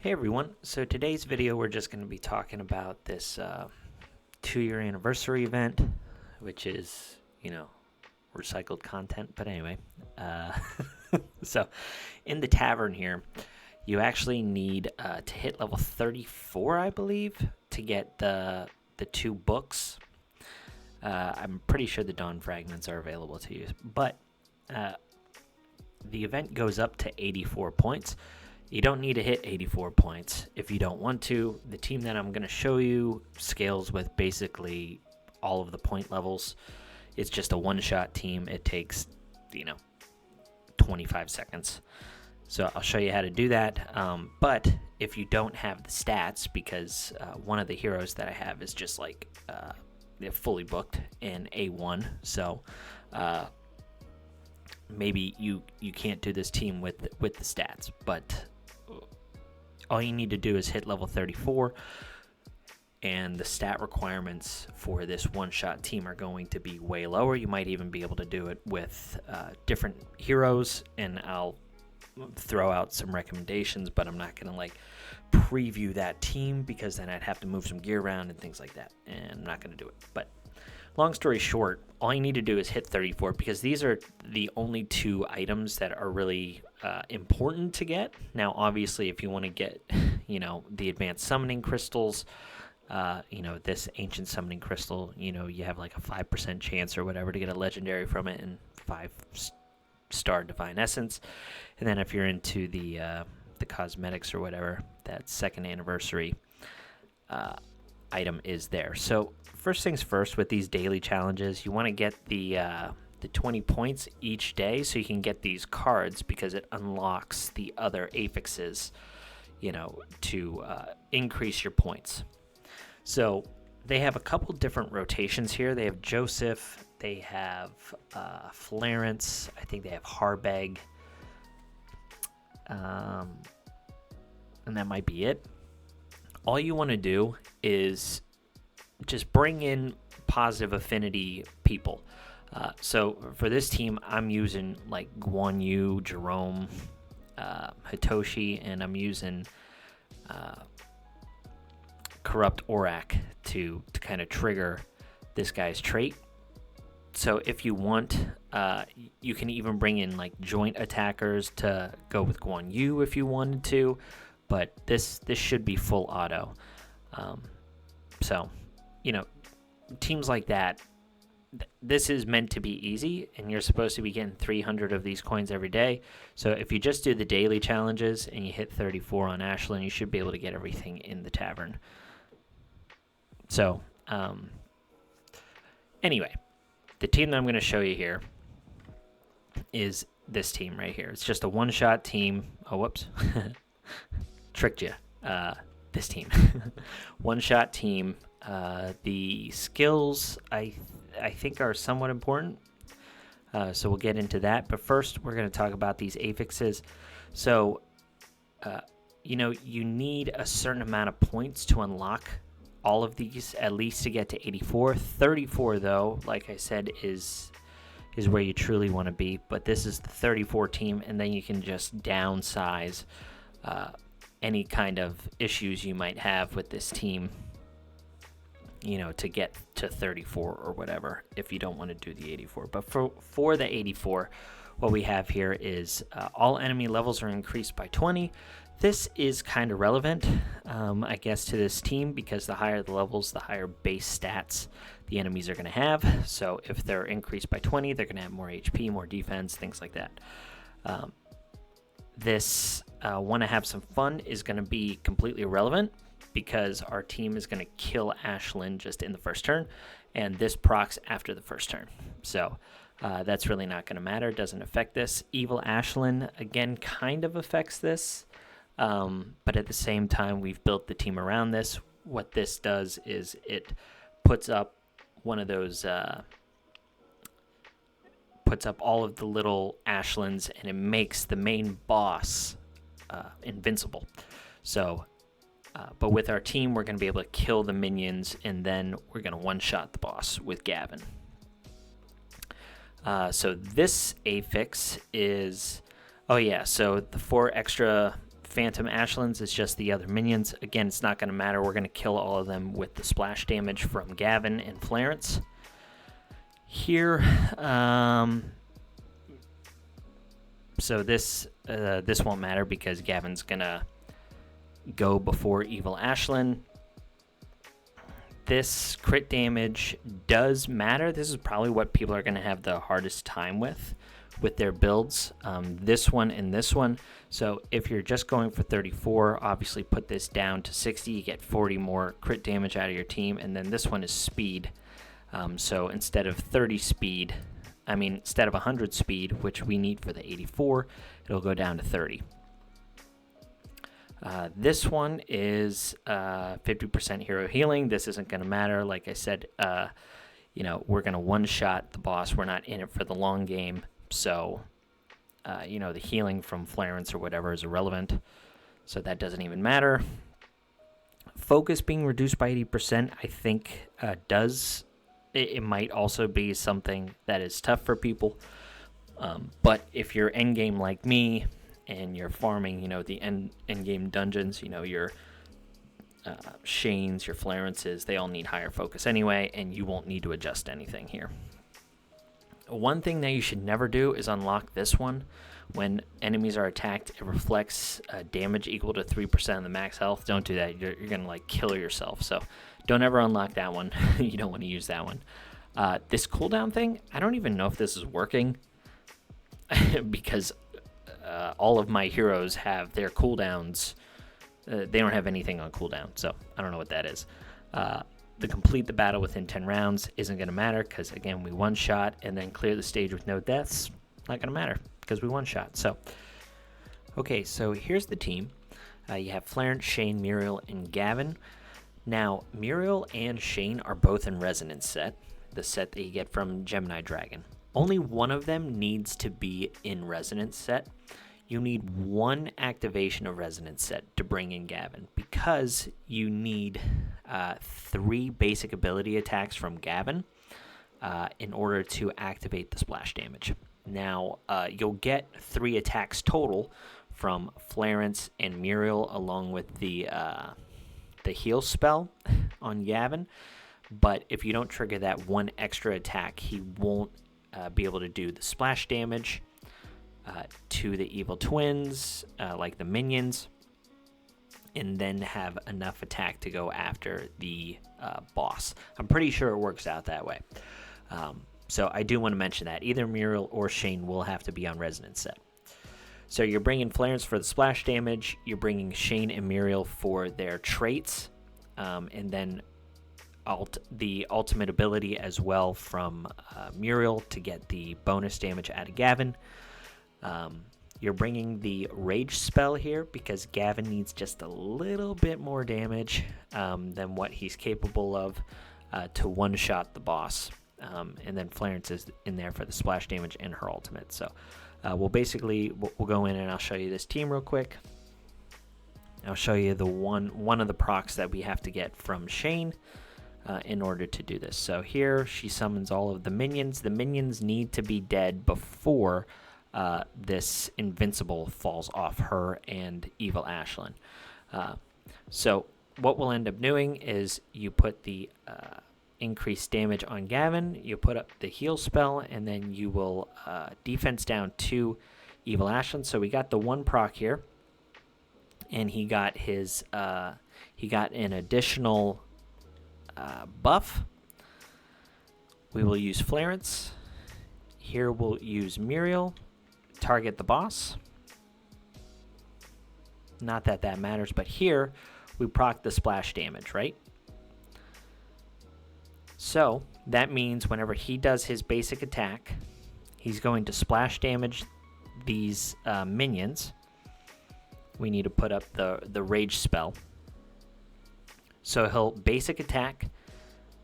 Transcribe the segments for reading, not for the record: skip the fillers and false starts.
Hey everyone, so today's video we're just going to be talking about this 2-year anniversary event, which is, recycled content, but anyway. Uh, so in the tavern here, you actually need to hit level 34, I believe, to get the 2 books. I'm pretty sure the Dawn Fragments are available to you, but the event goes up to 84 points. You don't need to hit 84 points if you don't want to. The team that I'm going to show you scales with basically all of the point levels. It's just a one-shot team. It takes, 25 seconds. So I'll show you how to do that. But if you don't have the stats, because one of the heroes that I have is just like they're fully booked in A1, so maybe you can't do this team with the stats, but all you need to do is hit level 34, and the stat requirements for this one-shot team are going to be way lower. You might even be able to do it with different heroes, and I'll throw out some recommendations, but I'm not going to preview that team because then I'd have to move some gear around and things like that, and I'm not going to do it. But long story short, all you need to do is hit 34 because these are the only 2 items that are really important to get. Now, obviously, if you want to get, the advanced summoning crystals, this ancient summoning crystal, you have like a 5% chance or whatever to get a legendary from it and 5-star divine essence. And then if you're into the cosmetics or whatever, that 2nd anniversary item is there. So first things first, with these daily challenges, you want to get the 20 points each day so you can get these cards, because it unlocks the other affixes, to increase your points. So they have a couple different rotations here. They have Joseph, they have Florence, I think they have Harbeg, and that might be it. All you want to do is just bring in positive affinity people. So for this team, I'm using like Guan Yu, Jerome, Hitoshi, and I'm using Corrupt Orak to kind of trigger this guy's trait. So if you want, you can even bring in like joint attackers to go with Guan Yu if you wanted to, but this should be full auto. So, teams like that, this is meant to be easy, and you're supposed to be getting 300 of these coins every day. So if you just do the daily challenges and you hit 34 on Ashlyn, you should be able to get everything in the tavern. So, anyway, the team that I'm going to show you here is this team right here. It's just a one-shot team. Oh, whoops. Tricked you. This team. One-shot team. The skills, I think, are somewhat important. So we'll get into that. But first, we're going to talk about these affixes. So, you need a certain amount of points to unlock all of these, at least to get to 84. 34, though, like I said, is where you truly want to be. But this is the 34 team, and then you can just downsize any kind of issues you might have with this team, to get to 34 or whatever, if you don't want to do the 84. But for the 84, what we have here is all enemy levels are increased by 20. This is kind of relevant, I guess, to this team, because the higher the levels, the higher base stats the enemies are going to have. So if they're increased by 20, they're going to have more HP, more defense, things like that. This want to have some fun is going to be completely irrelevant, because our team is going to kill Ashlyn just in the first turn, and this procs after the first turn. So that's really not going to matter. It doesn't affect this. Evil Ashlyn, again, kind of affects this, but at the same time, we've built the team around this. What this does is it puts up one of those, puts up all of the little Ashlyns, and it makes the main boss invincible. So, but with our team, we're going to be able to kill the minions, and then we're going to one-shot the boss with Gavin. So this affix is, so the 4 extra Phantom Ashlins is just the other minions. Again, it's not going to matter. We're going to kill all of them with the splash damage from Gavin and Clarence. Here, so this won't matter because Gavin's going to go before Evil Ashlyn. This crit damage does matter. This is probably what people are going to have the hardest time with their builds. This one and this one. So if you're just going for 34, obviously put this down to 60. You get 40 more crit damage out of your team. And then this one is speed. So instead of 30 speed, instead of 100 speed, which we need for the 84, it'll go down to 30. This one is 50% hero healing. This isn't going to matter. Like I said, we're going to one-shot the boss. We're not in it for the long game. So, the healing from Clarence or whatever is irrelevant. So that doesn't even matter. Focus being reduced by 80%, I think, it might also be something that is tough for people. But if you're endgame like me, and you're farming, the end game dungeons, your Shanes, your Flarences, they all need higher focus anyway, and you won't need to adjust anything here. One thing that you should never do is unlock this one. When enemies are attacked, it reflects damage equal to 3% of the max health. Don't do that. You're going to kill yourself. So don't ever unlock that one. You don't want to use that one. This cooldown thing, I don't even know if this is working because all of my heroes have their cooldowns. They don't have anything on cooldown, so I don't know what that is. The complete the battle within 10 rounds isn't going to matter because, again, we one-shot and then clear the stage with no deaths. Not going to matter because we one-shot. So, okay, so here's the team. You have Clarence, Shane, Muriel, and Gavin. Now, Muriel and Shane are both in Resonance set, the set that you get from Gemini Dragon. Only one of them needs to be in Resonance set. You need one activation of Resonance set to bring in Gavin because you need 3 basic ability attacks from Gavin in order to activate the splash damage. Now, you'll get 3 attacks total from Clarence and Muriel along with the heal spell on Gavin, but if you don't trigger that one extra attack, he won't be able to do the splash damage to the evil twins, like the minions, and then have enough attack to go after the boss. I'm pretty sure it works out that way. So I do want to mention that. Either Muriel or Shane will have to be on Resonance set. So you're bringing Clarence for the splash damage, you're bringing Shane and Muriel for their traits, and then the ultimate ability as well from Muriel to get the bonus damage out of Gavin. You're bringing the rage spell here because Gavin needs just a little bit more damage than what he's capable of to one-shot the boss. And then Clarence is in there for the splash damage and her ultimate. So we'll go in and I'll show you this team real quick. I'll show you the one of the procs that we have to get from Shane in order to do this. So here she summons all of the minions. The minions need to be dead before this invincible falls off her and Evil Ashlyn. So what we'll end up doing is you put the increased damage on Gavin, you put up the heal spell, and then you will defense down to Evil Ashlyn. So we got the one proc here, and he got his he got an additional buff. We will use Clarence. Here we'll use Muriel. Target the boss. Not that that matters, but here we proc the splash damage, right? So that means whenever he does his basic attack, he's going to splash damage these minions. We need to put up the rage spell. So he'll basic attack,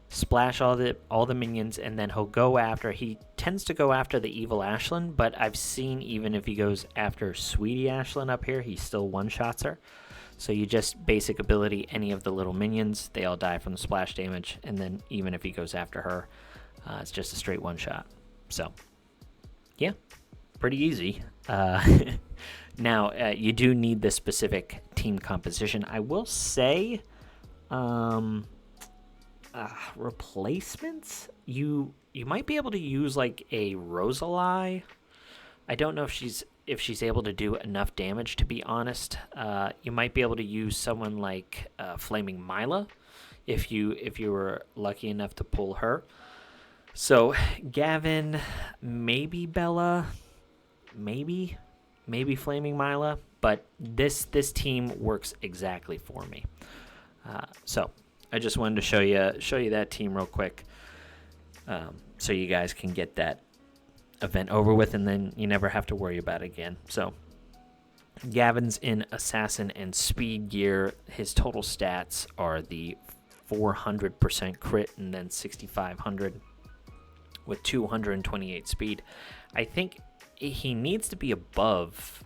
splash all the minions, and then he'll go after. He tends to go after the evil Ashlyn, but I've seen even if he goes after Sweetie Ashlyn up here, he still one-shots her. So you just basic ability any of the little minions, they all die from the splash damage, and then even if he goes after her, it's just a straight one-shot. So, yeah, pretty easy. Now, you do need the specific team composition. I will say, replacements. You might be able to use like a Rosalie. I don't know if she's able to do enough damage. To be honest, you might be able to use someone like Flaming Mila, if you were lucky enough to pull her. So Gavin, maybe Bella, maybe Flaming Mila, but this team works exactly for me. So I just wanted to show you that team real quick, so you guys can get that event over with, and then you never have to worry about it again. So Gavin's in Assassin and Speed gear. His total stats are the 400% crit and then 6,500 with 228 speed. I think he needs to be above,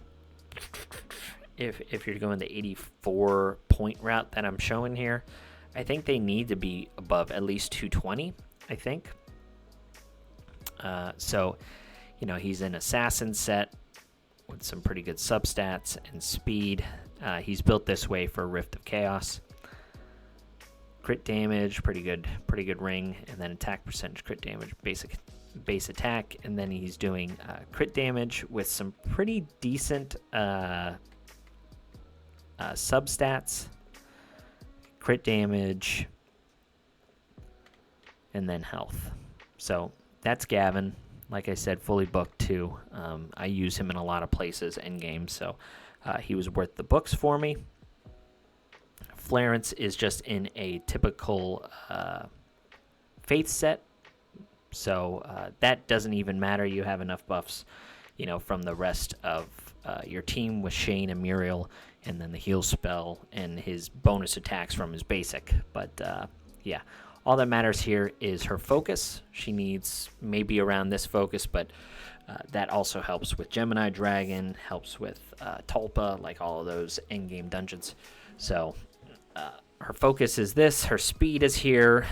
if you're going the 84 point route that I'm showing here. I think they need to be above at least 220, I think. So, he's an Assassin set with some pretty good substats and speed. He's built this way for Rift of Chaos. Crit damage, pretty good ring, and then attack percentage, crit damage, base attack, and then he's doing crit damage with some pretty decent substats, crit damage, and then health. So that's Gavin. Like I said, fully booked too. I use him in a lot of places end game, so he was worth the books for me. Florence is just in a typical Faith set, so that doesn't even matter. You have enough buffs, from the rest of your team with Shane and Muriel, and then the heal spell and his bonus attacks from his basic. But yeah, all that matters here is her focus. She needs maybe around this focus, but that also helps with Gemini Dragon, helps with Tulpa, like all of those endgame dungeons. So her focus is this. Her speed is here.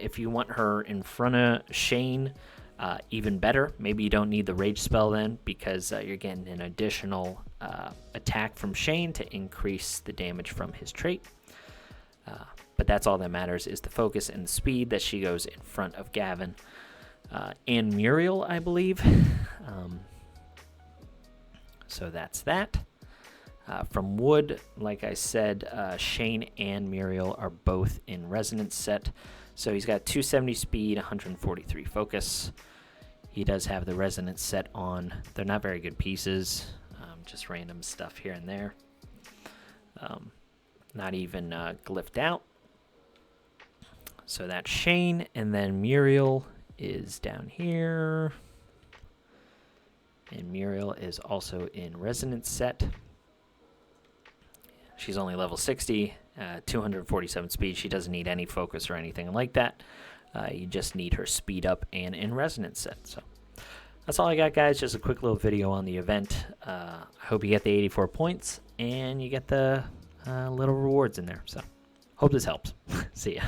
If you want her in front of Shane, even better. Maybe you don't need the rage spell then, because you're getting an additional attack from Shane to increase the damage from his trait. But that's all that matters, is the focus and the speed, that she goes in front of Gavin and Muriel, I believe. So that's that. From Wood, like I said, Shane and Muriel are both in Resonance set. So he's got 270 speed, 143 focus. He does have the Resonance set on. They're not very good pieces, just random stuff here and there. Not even glyphed out. So that's Shane, and then Muriel is down here. And Muriel is also in Resonance set. She's only level 60, 247 speed. She doesn't need any focus or anything like that. You just need her speed up and in Resonance set. So that's all I got, guys. Just a quick little video on the event. I hope you get the 84 points and you get the little rewards in there. So hope this helps. See ya.